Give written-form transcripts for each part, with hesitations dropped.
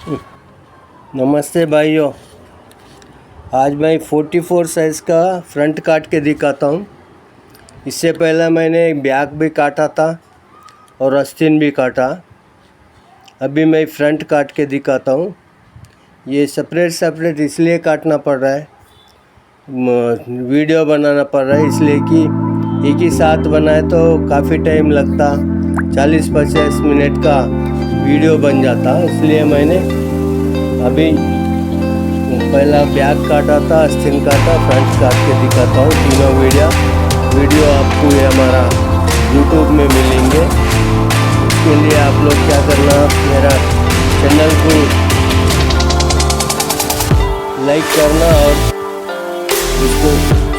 नमस्ते भाइयों। आज मैं 44 साइज़ का फ्रंट काट के दिखाता हूँ। इससे पहले मैंने बैक भी काटा था और आस्तीन भी काटा। अभी मैं फ्रंट काट के दिखाता हूँ। ये सेपरेट इसलिए काटना पड़ रहा है, वीडियो बनाना पड़ रहा है, इसलिए कि एक ही साथ बनाए तो काफ़ी टाइम लगता, 40-50 मिनट का वीडियो बन जाता। इसलिए मैंने अभी पहला बैक काटा था, आस्तीन काटा, फ्रंट काट के दिखाता हूँ। तीनों वीडियो आपको ये हमारा YouTube में मिलेंगे। इसके लिए आप लोग क्या करना, मेरा चैनल को लाइक करना और इसको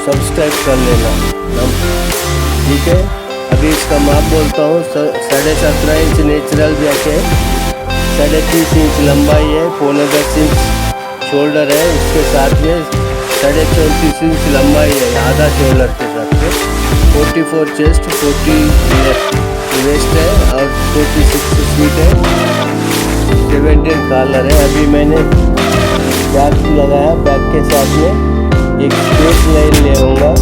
सब्सक्राइब कर लेना, ठीक है। अभी इसका माप बोलता हूँ। 17.5 इंच नेचुरल बैक है, 30.5 इंच लंबाई है, 9.25 इंच शोल्डर है, इसके साथ में 34.5 इंच लंबाई है आधा शोल्डर के साथ में, 44 चेस्ट, 40 वेस्ट है और 46 फीट है, 17 कॉलर है। अभी मैंने बैक लगाया, बैक के साथ में एक स्ट्रेट लाइन ले आऊँगा।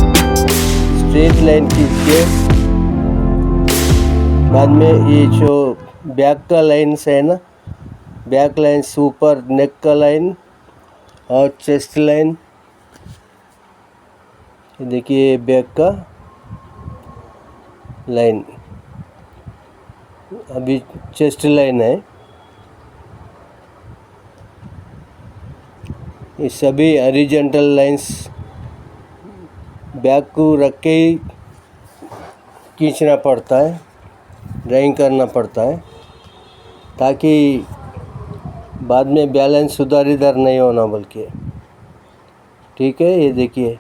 स्ट्रेट लाइन खींच के बाद में ये जो बैक का लाइन है ना, बैक लाइन से ऊपर नेक का लाइन और चेस्ट लाइन, देखिए बैक का लाइन, अभी चेस्ट लाइन है। ये सभी हॉरिजॉन्टल लाइंस बैक को रख के ही खींचना पड़ता है, ड्राइंग करना पड़ता है, ताकि बाद में बैलेंस उधर इधर नहीं होना, बल्कि ठीक है। ये देखिए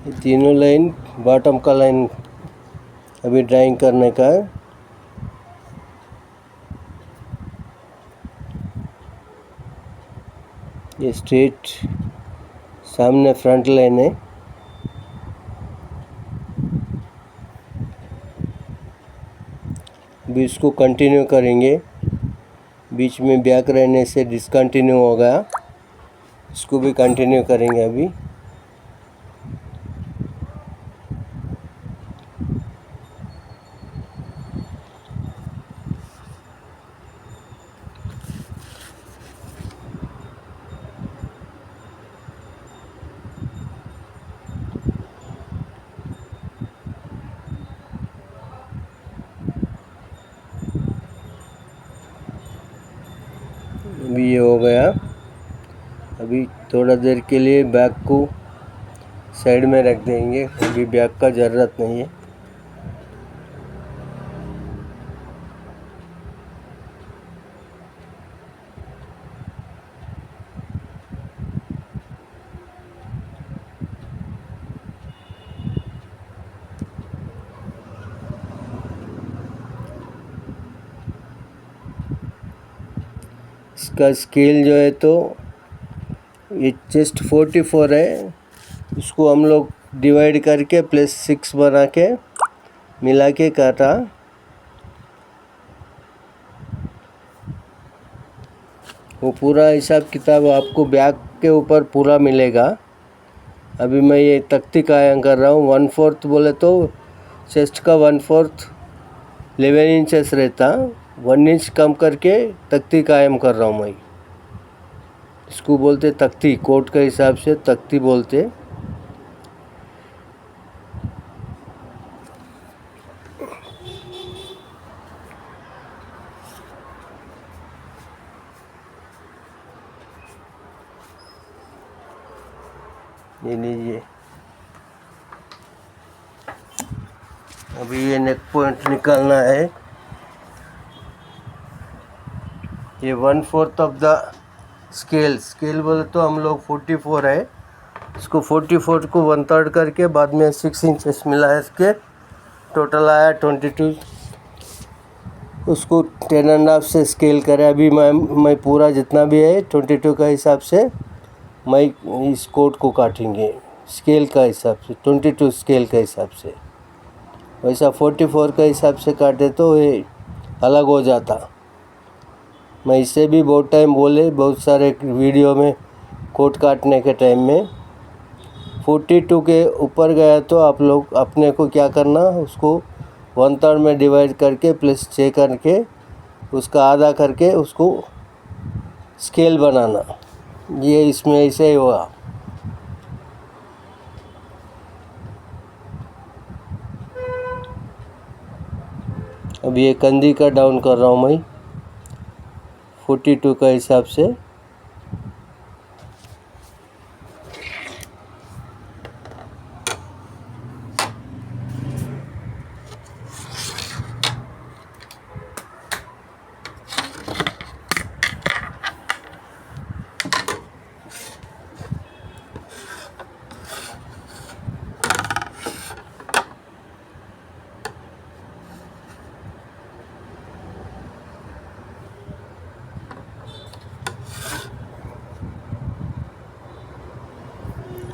ये तीनों लाइन, बॉटम का लाइन अभी ड्राइंग करने का है। ये स्ट्रेट सामने फ्रंट लाइन है। अभी इसको कंटिन्यू करेंगे, बीच में बैक रहने से डिसकंटिन्यू हो गया, इसको भी कंटिन्यू करेंगे अभी। अभी ये हो गया। अभी थोड़ा देर के लिए बैक को साइड में रख देंगे, अभी बैक का ज़रूरत नहीं है। इसका स्केल जो है तो ये चेस्ट 44 है, इसको हम लोग डिवाइड करके +6 बना के मिला के काटा। वो पूरा हिसाब किताब आपको बैक के ऊपर पूरा मिलेगा। अभी मैं ये तख्ती कायम कर रहा हूँ। 1/4 बोले तो चेस्ट का 1/4 11 इंचेस रहता, 1 इंच कम करके तख्ती कायम कर रहा हूँ मैं। इसको बोलते तख्ती, कोट के हिसाब से तख्ती बोलते। ये लीजिए। अभी ये नेक पॉइंट निकालना है। ये 1/4 ऑफ द स्केल बोले तो हम लोग 44 है, इसको 44 को 1/3 करके बाद में 6 इंचेस मिला है इसके, टोटल आया 22। उसको 10.5 से स्केल करें। अभी मैं पूरा जितना भी है 22 का हिसाब से मैं इस कोट को काटेंगे, स्केल का हिसाब से 22 स्केल के हिसाब से। वैसा 44 का हिसाब से काटे तो ये अलग हो जाता। मैं इससे भी बहुत टाइम बोले, बहुत सारे वीडियो में कोट काटने के टाइम में 42 के ऊपर गया तो आप लोग अपने को क्या करना, उसको 1/3 में डिवाइड करके प्लस 6 करके उसका आधा करके उसको स्केल बनाना। ये इसमें ऐसे ही हुआ। अब ये कंधी का डाउन कर रहा हूँ मैं 42 का हिसाब से।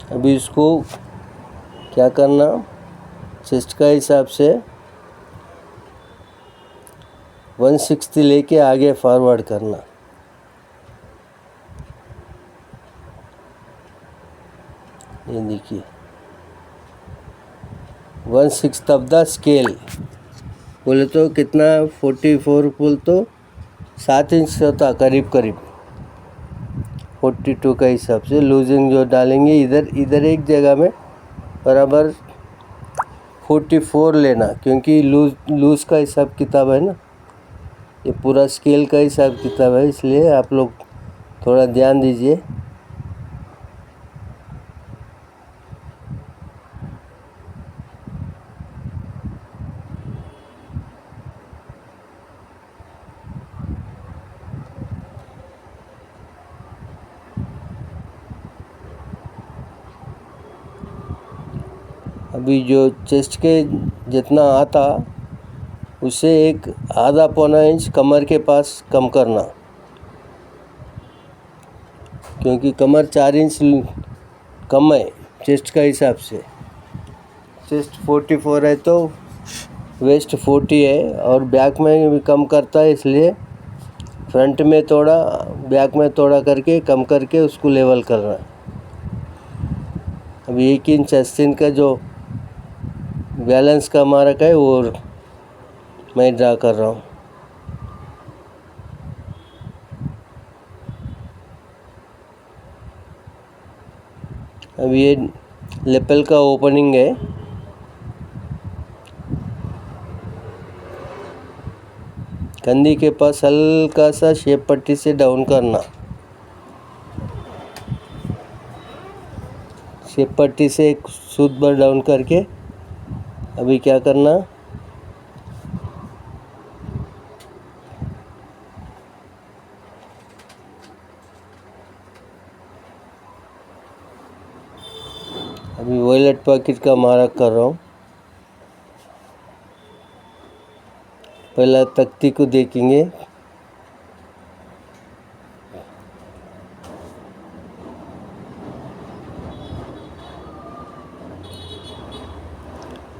अभी इसको क्या करना, चेस्ट का हिसाब से 1/6 लेके आगे फॉरवर्ड करना। ये देखिए 1/6 ऑफ द स्केल बोले तो कितना, 44 बोल तो 7 इंच होता करीब करीब। 42 का हिसाब से लूजिंग जो डालेंगे इधर एक जगह में बराबर 44 लेना, क्योंकि लूज का हिसाब किताब है ना, ये पूरा स्केल का हिसाब किताब है, इसलिए आप लोग थोड़ा ध्यान दीजिए। अभी जो चेस्ट के जितना आता उससे एक आधा पौना इंच कमर के पास कम करना, क्योंकि कमर 4 इंच कम है चेस्ट का हिसाब से। चेस्ट 44 है तो वेस्ट 40 है, और बैक में भी कम करता है, इसलिए फ्रंट में थोड़ा बैक में थोड़ा करके कम करके उसको लेवल करना। अभी 1 इंच आस्तीन का जो बैलेंस का मार्क है वो मैं ड्रा कर रहा हूँ। अब ये लेपल का ओपनिंग है, कंधी के पास हल्का सा शेप पट्टी से डाउन करना, शेप पट्टी से एक सूत भर डाउन करके अभी क्या करना, अभी वॉयलेट पॉकेट का मार्क कर रहा हूँ। पहला तख्ती को देखेंगे,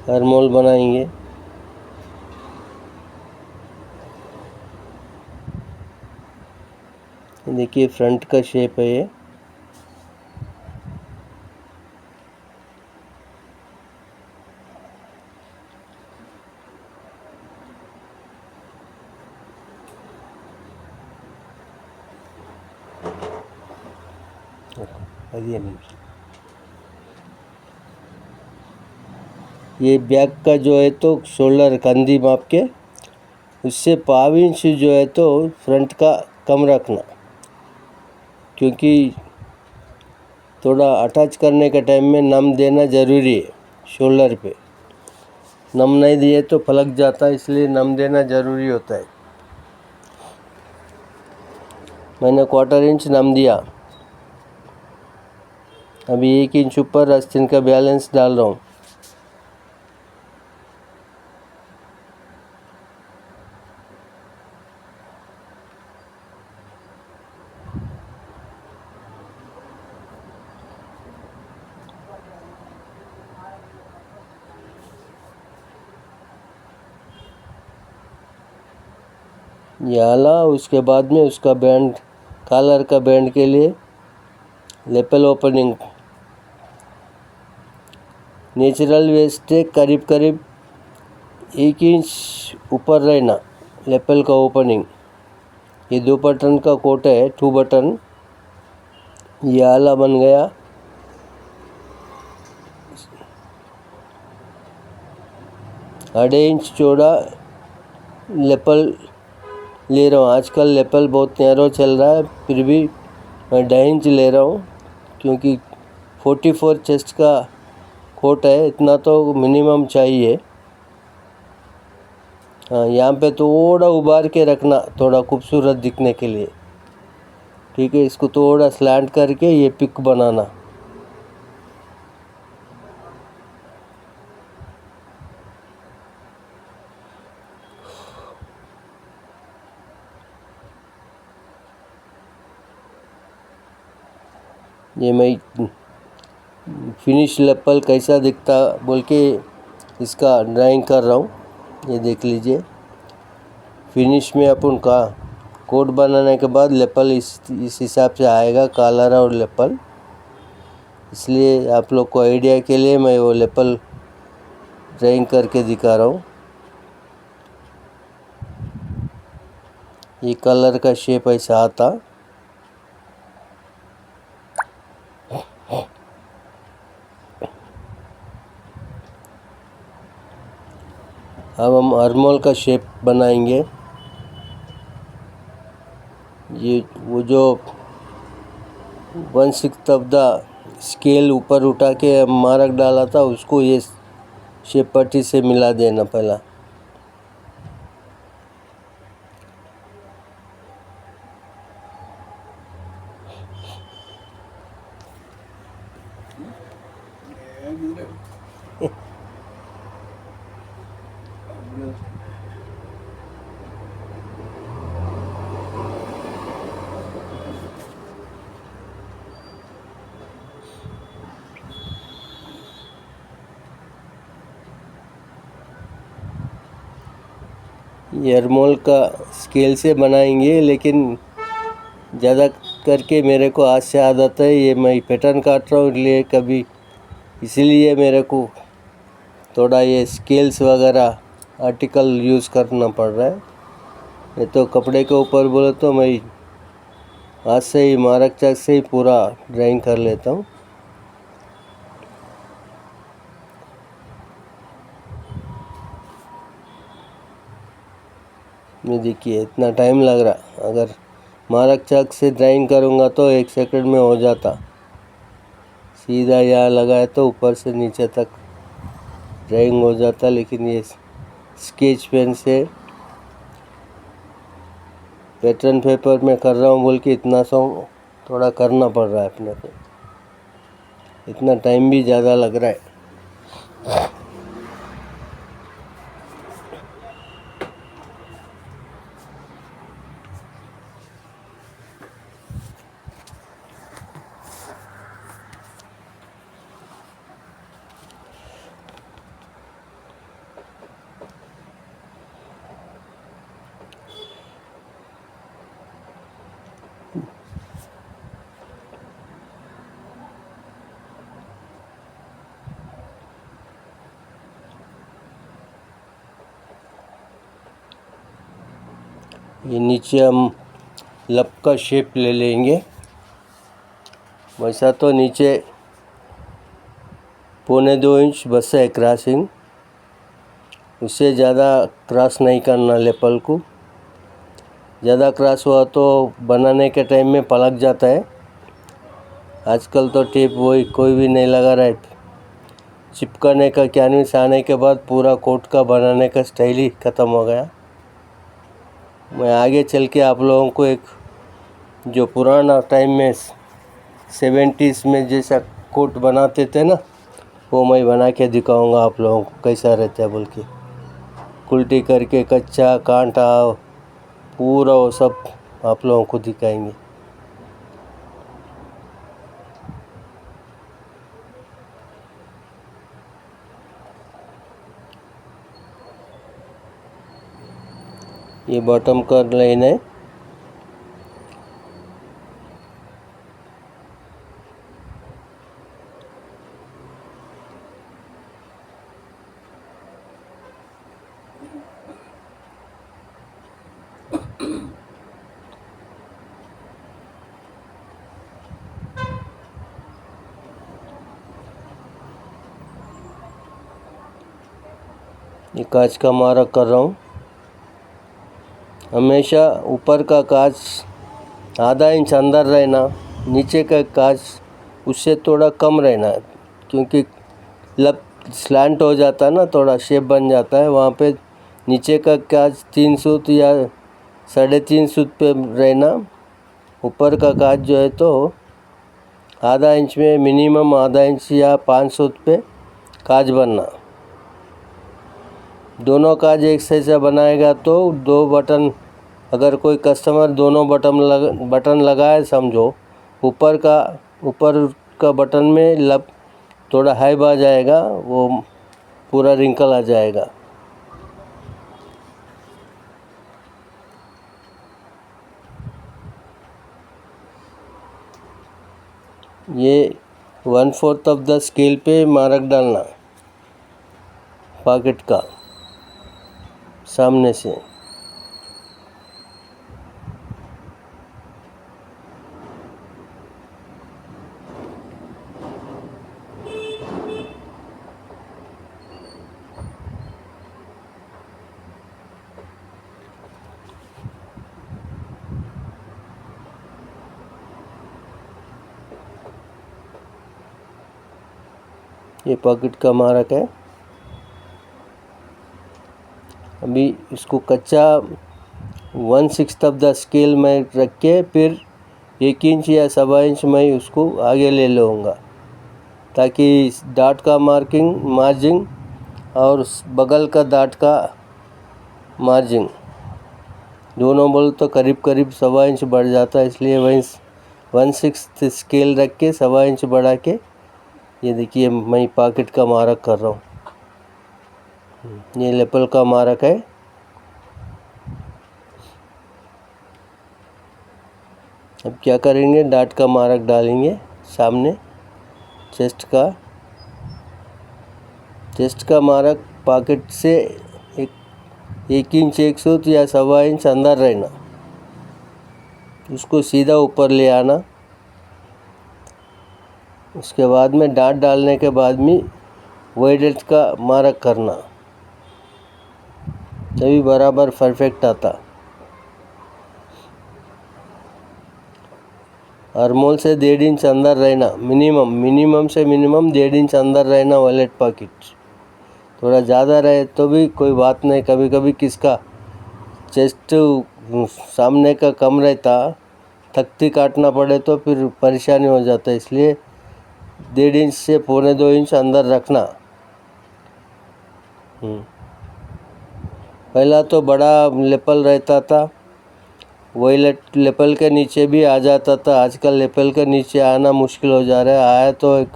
आर्महोल बनाएंगे। देखिए फ्रंट का शेप है ये। ये बैक का जो है तो शोल्डर कंधी माप के उससे 5 इंच जो है तो फ्रंट का कम रखना, क्योंकि थोड़ा अटैच करने के टाइम में नम देना ज़रूरी है। शोल्डर पे नम नहीं दिए तो फलक जाता है, इसलिए नम देना ज़रूरी होता है। मैंने 1/4 इंच नम दिया। अभी 1 इंच ऊपर आस्तीन का बैलेंस डाल रहा हूँ। ये आला, उसके बाद में उसका बैंड, कॉलर का बैंड के लिए लेपल ओपनिंग नेचुरल वेस्ट है, करीब करीब 1 इंच ऊपर रहना लेपल का ओपनिंग। ये 2 बटन का कोट है, 2 बटन। ये आला बन गया। आधे इंच चौड़ा लेपल ले रहा हूँ। आजकल लेपल बहुत नैरो चल रहा है, फिर भी मैं 2.5 इंच ले रहा हूँ, क्योंकि 44 चेस्ट का कोट है, इतना तो मिनिमम चाहिए। हाँ, यहाँ पे थोड़ा उबार के रखना, थोड़ा खूबसूरत दिखने के लिए। ठीक है, इसको थोड़ा स्लैंट करके ये पिक बनाना। ये मैं फिनिश लेपल कैसा दिखता बोल के इसका ड्राइंग कर रहा हूँ। ये देख लीजिए। फिनिश में अपन का कोट बनाने के बाद लेपल इस हिसाब से आएगा, कॉलर और लेपल। इसलिए आप लोग को आइडिया के लिए मैं वो लेपल ड्राइंग करके दिखा रहा हूँ। ये कलर का शेप ऐसा आता। अब हम आर्मोल का शेप बनाएंगे। ये वो जो 1/6 ऑफ द स्केल ऊपर उठा के मार्क डाला था, उसको ये शेप पट्टी से मिला देना पहला। ये अरमोल का स्केल से बनाएंगे, लेकिन ज़्यादा करके मेरे को आज से आदत है, ये मैं पैटर्न काट रहा हूँ इसलिए कभी, इसीलिए मेरे को थोड़ा ये स्केल्स वगैरह आर्टिकल यूज़ करना पड़ रहा है। ये तो कपड़े के ऊपर बोले तो मैं आज से ही मार्क चाक से ही पूरा ड्राइंग कर लेता हूँ। ये देखिए, इतना टाइम लग रहा। अगर मार्क चाक से ड्राइंग करूँगा तो 1 सेकंड में हो जाता। सीधा यहाँ लगाए तो ऊपर से नीचे तक ड्राइंग हो जाता, लेकिन ये स्केच पेन से पैटर्न पेपर में कर रहा हूँ बोल के इतना सा थोड़ा करना पड़ रहा है अपने को। इतना टाइम भी ज़्यादा लग रहा है। ये नीचे हम लब का शेप ले लेंगे। वैसा तो नीचे 1.25 इंच बस है क्रॉसिंग, उससे ज़्यादा क्रॉस नहीं करना लेपल को। ज़्यादा क्रॉस हुआ तो बनाने के टाइम में पलक जाता है। आजकल तो टेप वही कोई भी नहीं लगा रहा है। चिपकाने का कैनवस आने के बाद पूरा कोट का बनाने का स्टाइल ही ख़त्म हो गया। मैं आगे चल के आप लोगों को एक जो पुराना टाइम में 70s में जैसा कोट बनाते थे ना, वो मैं बना के दिखाऊंगा आप लोगों को कैसा रहता है बोल के। कुल्टी करके कच्चा कांटा पूरा वो सब आप लोगों को दिखाएंगे। ये बॉटम का लाइन है। ये कांच का मारक कर रहा हूँ। हमेशा ऊपर का कांच आधा इंच अंदर रहना, नीचे का कांच उससे थोड़ा कम रहना है, क्योंकि लब स्लैंट हो जाता है ना, थोड़ा शेप बन जाता है। वहाँ पे नीचे का कांच 3 सूत या 3.5 सूत पे रहना। ऊपर का कांच जो है तो आधा इंच में मिनिमम आधा इंच या 5 सूत पे कांच बनना। दोनों कांच एक से बनाएगा तो 2 बटन, अगर कोई कस्टमर दोनों बटन लगाए समझो, ऊपर का बटन में लब थोड़ा हाइब आ जाएगा, वो पूरा रिंकल आ जाएगा। ये 1/4 ऑफ द स्केल पे मार्क डालना पॉकेट का सामने से। ये पॉकेट का मारक है। अभी इसको कच्चा 1/6 ऑफ द स्केल में रख के फिर 1 इंच या 1.25 इंच में उसको आगे ले लूँगा, ताकि डाट का मार्जिंग और बगल का डाट का मार्जिंग दोनों बोल तो करीब 1.25 इंच बढ़ जाता है। इसलिए 1/6 स्केल रख के 1.25 इंच बढ़ा के, ये देखिए मैं पॉकेट का मारक कर रहा हूँ। ये लेपल का मारक है। अब क्या करेंगे, डाट का मारक डालेंगे सामने। चेस्ट का मारक पॉकेट से 1 इंच 1 सूत या 1.25 इंच अंदर रहना, उसको सीधा ऊपर ले आना। उसके बाद में डाट डालने के बाद में वाइडेट का मारक करना, तभी बराबर परफेक्ट आता। आर्मोल से 1.5 इंच अंदर रहना, मिनिमम से मिनिमम 1.5 इंच अंदर रहना वॉलेट पॉकेट। थोड़ा ज़्यादा रहे तो भी कोई बात नहीं, कभी कभी किसका चेस्ट सामने का कम रहता, तख्ती काटना पड़े तो फिर परेशानी हो जाता है। इसलिए 1.5 इंच से 1.25 इंच अंदर रखना। पहला तो बड़ा लेपल रहता था, वही लेपल के नीचे भी आ जाता था। आजकल लेपल के नीचे आना मुश्किल हो जा रहा है। आया तो एक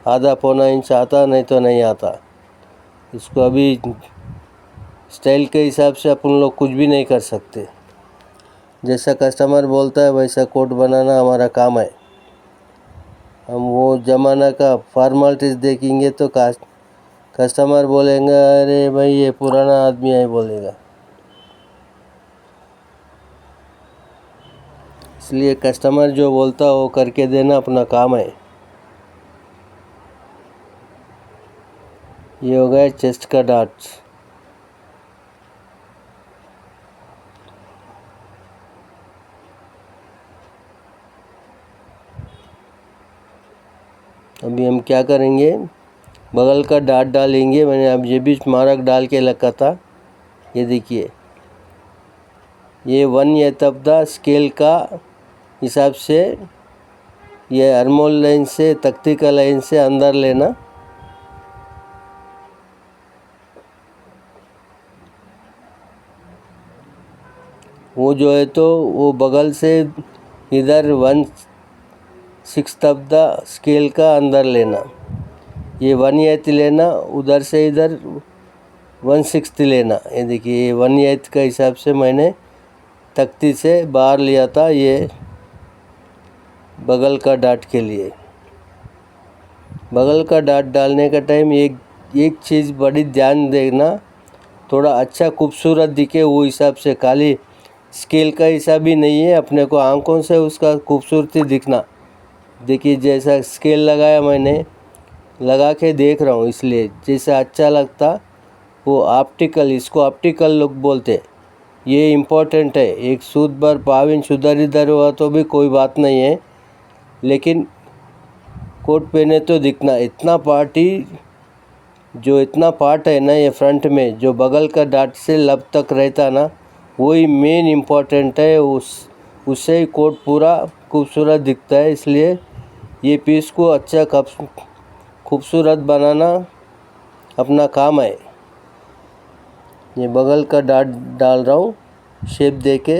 आधा 1.25 इंच आता, नहीं तो नहीं आता। इसको अभी स्टाइल के हिसाब से अपन लोग कुछ भी नहीं कर सकते। जैसा कस्टमर बोलता है वैसा कोट बनाना हमारा काम है। हम वो ज़माना का फॉर्मेलिटीज़ देखेंगे तो कस्टमर बोलेंगे अरे भाई ये पुराना आदमी है बोलेगा। इसलिए कस्टमर जो बोलता है वो करके देना अपना काम है। ये हो गया चेस्ट का डाट्स। अभी हम क्या करेंगे, बगल का डाट डालेंगे। मैंने अब ये भी मारक डाल के रखा था। ये देखिए, ये 1/8 ऑफ द स्केल का हिसाब से ये अरमोल लाइन से तख्ती का लाइन से अंदर लेना। वो जो है तो वो बगल से इधर 1/6 ऑफ द स्केल का अंदर लेना। ये 1/8 लेना, उधर से इधर 1/6 लेना। ये देखिए 1/8 का हिसाब से मैंने तख्ती से बाहर लिया था ये बगल का डाट के लिए। बगल का डाट डालने का टाइम एक चीज़ बड़ी ध्यान देना, थोड़ा अच्छा खूबसूरत दिखे वो हिसाब से, खाली स्केल का हिसाब ही नहीं है, अपने को आंखों से उसका खूबसूरती दिखना। देखिए जैसा स्केल लगाया मैंने, लगा के देख रहा हूँ, इसलिए जैसा अच्छा लगता वो ऑप्टिकल, इसको ऑप्टिकल लुक बोलते। ये इम्पोर्टेंट है। एक सूद भर पाव इंच उधर इधर हुआ तो भी कोई बात नहीं है, लेकिन कोट पहने तो दिखना। इतना पार्ट है ना, ये फ्रंट में जो बगल का डाट से लब तक रहता ना, वही मेन इम्पोर्टेंट है। उससे ही कोट पूरा खूबसूरत दिखता है। इसलिए ये पीस को अच्छा खूबसूरत बनाना अपना काम है। ये बगल का डाट डाल रहा हूँ शेप देके।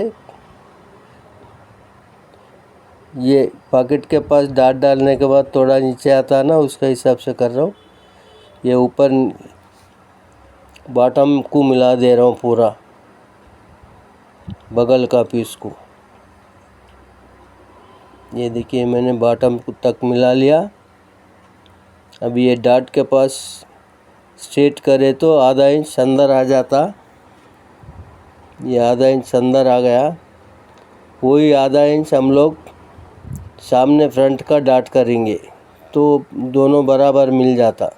ये पॉकेट के पास डाट डालने के बाद थोड़ा नीचे आता है ना, उसका हिसाब से कर रहा हूँ। ये ऊपर बॉटम को मिला दे रहा हूँ पूरा बगल का पीस को। ये देखिए मैंने बॉटम तक मिला लिया। अब ये डाट के पास स्ट्रेट करे तो आधा इंच अंदर आ जाता। ये आधा इंच अंदर आ गया। वही आधा इंच हम लोग सामने फ्रंट का डाट करेंगे तो दोनों बराबर मिल जाता।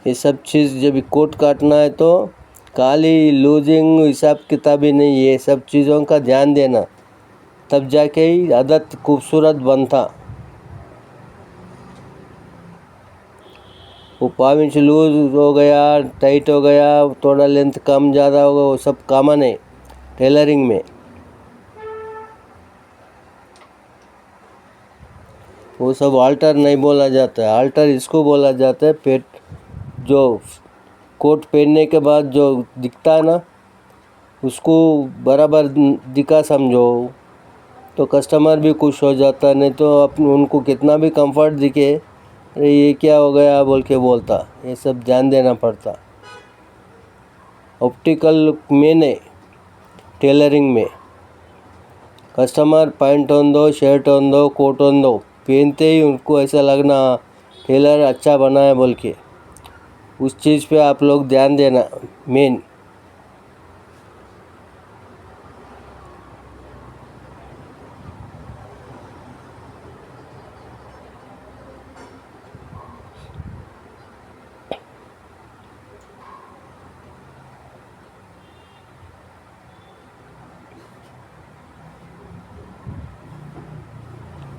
ये सब चीज़ जब कोट काटना है तो खाली लूजिंग हिसाब किताब ही नहीं, ये सब चीज़ों का ध्यान देना, तब जाके ही आदत खूबसूरत बनता। वो पाव इंच लूज हो गया, टाइट हो गया, थोड़ा लेंथ कम ज़्यादा होगा, वो सब कॉमन है टेलरिंग में। वो सब आल्टर नहीं बोला जाता है। आल्टर इसको बोला जाता है पेट, जो कोट पहनने के बाद जो दिखता है ना, उसको बराबर दिखा समझो तो कस्टमर भी खुश हो जाता। नहीं तो उनको कितना भी कंफर्ट दिखे, अरे ये क्या हो गया बोल के बोलता। ये सब ध्यान देना पड़ता। ऑप्टिकल मेन है टेलरिंग में। कस्टमर पैंट होन दो, शर्ट होन दो, कोट होन दो, पहनते ही उनको ऐसा लगना टेलर अच्छा बना है बोल के। उस चीज़ पे आप लोग ध्यान देना मेन।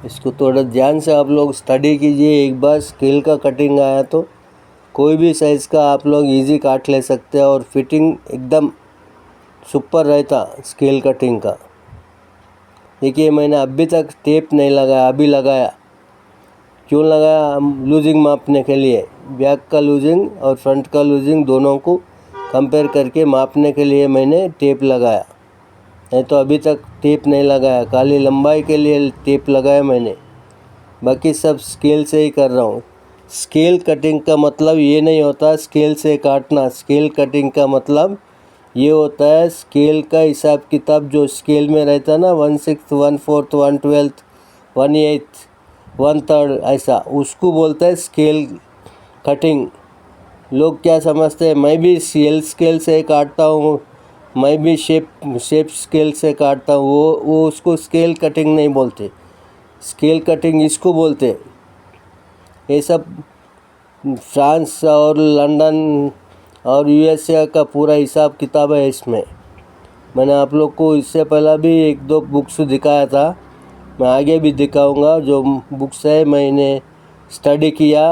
इसको थोड़ा ध्यान से आप लोग स्टडी कीजिए। एक बार स्केल का कटिंग आया तो कोई भी साइज़ का आप लोग इजी काट ले सकते हैं और फिटिंग एकदम सुपर रहता स्केल कटिंग का। देखिए मैंने अभी तक टेप नहीं लगाया, अभी लगाया। क्यों लगाया? लूजिंग मापने के लिए, बैक का लूजिंग और फ्रंट का लूजिंग दोनों को कंपेयर करके मापने के लिए मैंने टेप लगाया। नहीं तो अभी तक टेप नहीं लगाया, खाली लंबाई के लिए टेप लगाया मैंने, बाकी सब स्केल से ही कर रहा हूँ। स्केल कटिंग का मतलब ये नहीं होता स्केल से काटना। स्केल कटिंग का मतलब ये होता है स्केल का हिसाब किताब जो स्केल में रहता है ना, 1/6, 1/4, 1/12, 1/8, 1/3 ऐसा, उसको बोलता है स्केल कटिंग। लोग क्या समझते हैं, मैं भी स्केल से काटता हूँ, मैं भी शेप स्केल से काटता हूँ, वो उसको स्केल कटिंग नहीं बोलते। स्केल कटिंग इसको बोलते। ये सब फ्रांस और लंदन और यूएसए का पूरा हिसाब किताब है इसमें। मैंने आप लोग को इससे पहले भी 1-2 बुक्स दिखाया था, मैं आगे भी दिखाऊंगा। जो बुक्स है मैंने स्टडी किया,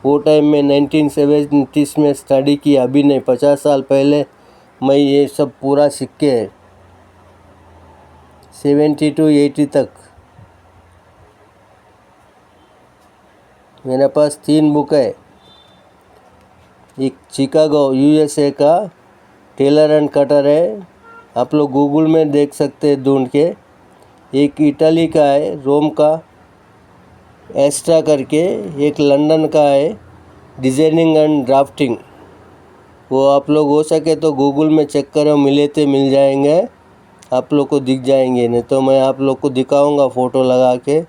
वो टाइम में 1970s में स्टडी की, अभी नहीं, 50 साल पहले मैं ये सब पूरा सीख के है 70 to 80 तक। मेरे पास 3 बुक है। एक चिकागो USA का टेलर एंड कटर है, आप लोग गूगल में देख सकते हैं ढूंढ के। एक इटली का है, रोम का एस्ट्रा करके। एक लंदन का है, डिज़ाइनिंग एंड ड्राफ्टिंग। वो आप लोग हो सके तो गूगल में चेक करो, मिले तो मिल जाएंगे, आप लोग को दिख जाएंगे। नहीं तो मैं आप लोग को दिखाऊंगा फ़ोटो लगा के,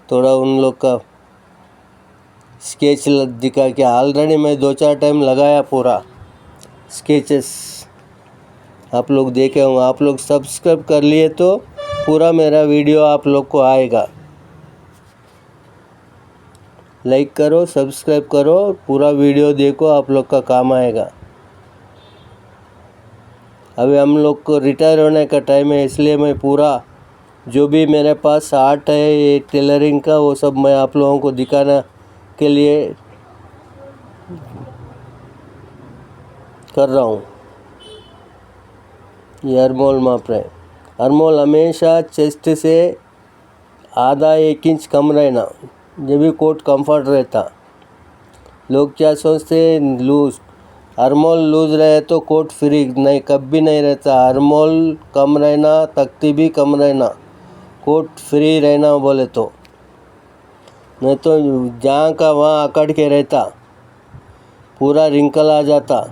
थोड़ा उन लोग का स्केच दिखा के। ऑलरेडी मैं 2-4 टाइम लगाया पूरा स्केचेस, आप लोग देखे होंगे। आप लोग सब्सक्राइब कर लिए तो पूरा मेरा वीडियो आप लोग को आएगा। लाइक करो, सब्सक्राइब करो, पूरा वीडियो देखो, आप लोग का काम आएगा। अभी हम लोग को रिटायर होने का टाइम है, इसलिए मैं पूरा जो भी मेरे पास आर्ट है ये टेलरिंग का, वो सब मैं आप लोगों को दिखाने के लिए कर रहा हूँ। ये अरमोल माप रहे। अरमोल हमेशा चेस्ट से आधा 1 इंच कम रहना, जब भी कोट कंफर्ट रहता। लोग क्या सोचते लूज, अरमोल लूज रहे तो कोट फ्री, नहीं, कभी नहीं रहता। अरमोल कम रहना, तख्ती भी कम रहना, कोट फ्री रहना बोले तो, नहीं तो जहाँ का वहाँ अकड़ के रहता, पूरा रिंकल आ जाता।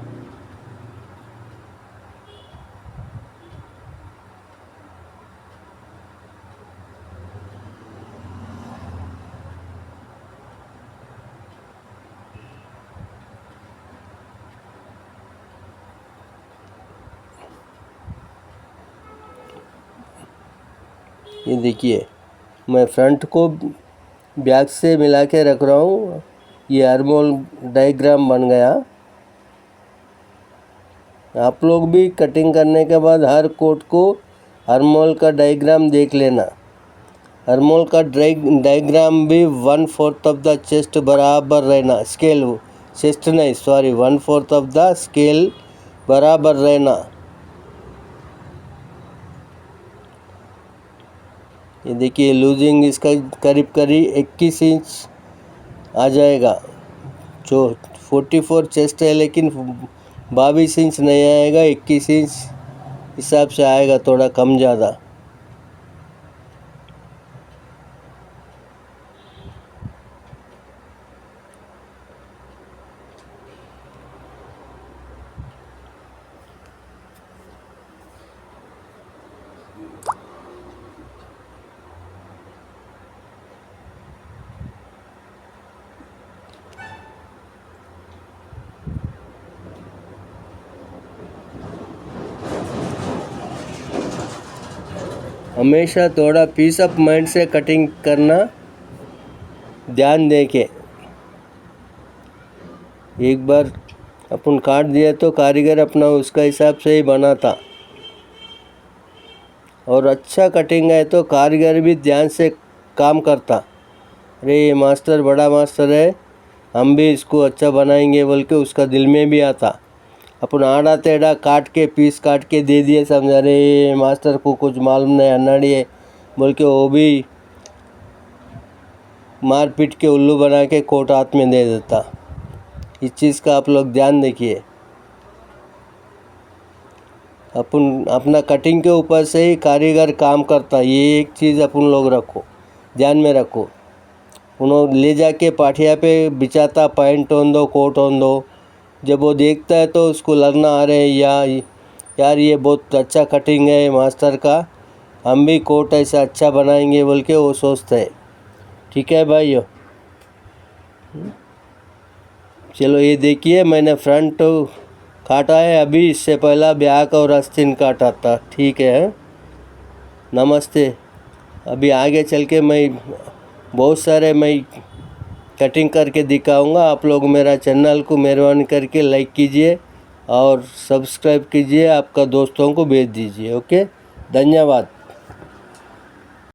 ये देखिए, मैं फ्रंट को बैक से मिला के रख रहा हूँ। ये अरमोल डायग्राम बन गया। आप लोग भी कटिंग करने के बाद हर कोट को अरमोल का डायग्राम देख लेना। अरमोल का डायग्राम भी 1/4 ऑफ द चेस्ट बराबर रहना, स्केल चेस्ट नहीं, सॉरी, 1/4 ऑफ द स्केल बराबर रहना। ये देखिए, लूजिंग इसका करीब करीब 21 इंच आ जाएगा। जो 44 चेस्ट है, लेकिन 22 इंच नहीं आएगा, 21 इंच हिसाब से आएगा, थोड़ा कम ज़्यादा। हमेशा थोड़ा पीस ऑफ माइंड से कटिंग करना, ध्यान दे के। एक बार अपन काट दिया तो कारीगर अपना उसका हिसाब से ही बनाता, और अच्छा कटिंग है तो कारीगर भी ध्यान से काम करता। अरे ये मास्टर बड़ा मास्टर है, हम भी इसको अच्छा बनाएंगे बोल के उसका दिल में भी आता। अपन आड़ा टेढ़ा काट के, पीस काट के दे दिए, समझा रहे मास्टर को कुछ मालूम नहीं, अनाड़ी है बोल के वो भी मार पीट के उल्लू बना के कोट हाथ में दे देता। इस चीज़ का आप लोग ध्यान देखिए। अपन अपना कटिंग के ऊपर से ही कारीगर काम करता, ये एक चीज़ अपन लोग रखो, ध्यान में रखो। उन्होंने ले जाके पाठिया पे बिछाता, पैंट होन दो, कोट होन दो। जब वो देखता है तो उसको लगना, अरे यार ये बहुत अच्छा कटिंग है मास्टर का, हम भी कोट ऐसा अच्छा बनाएंगे बोल के वो सोचते हैं। ठीक है भाइयों, चलो ये देखिए, मैंने फ्रंट काटा है अभी, इससे पहला बैक और आस्तीन काटा था। ठीक है, नमस्ते। अभी आगे चल के मैं बहुत सारे कटिंग करके दिखाऊंगा। आप लोग मेरा चैनल को मेहरबानी करके लाइक कीजिए और सब्सक्राइब कीजिए, आपका दोस्तों को भेज दीजिए। ओके, धन्यवाद।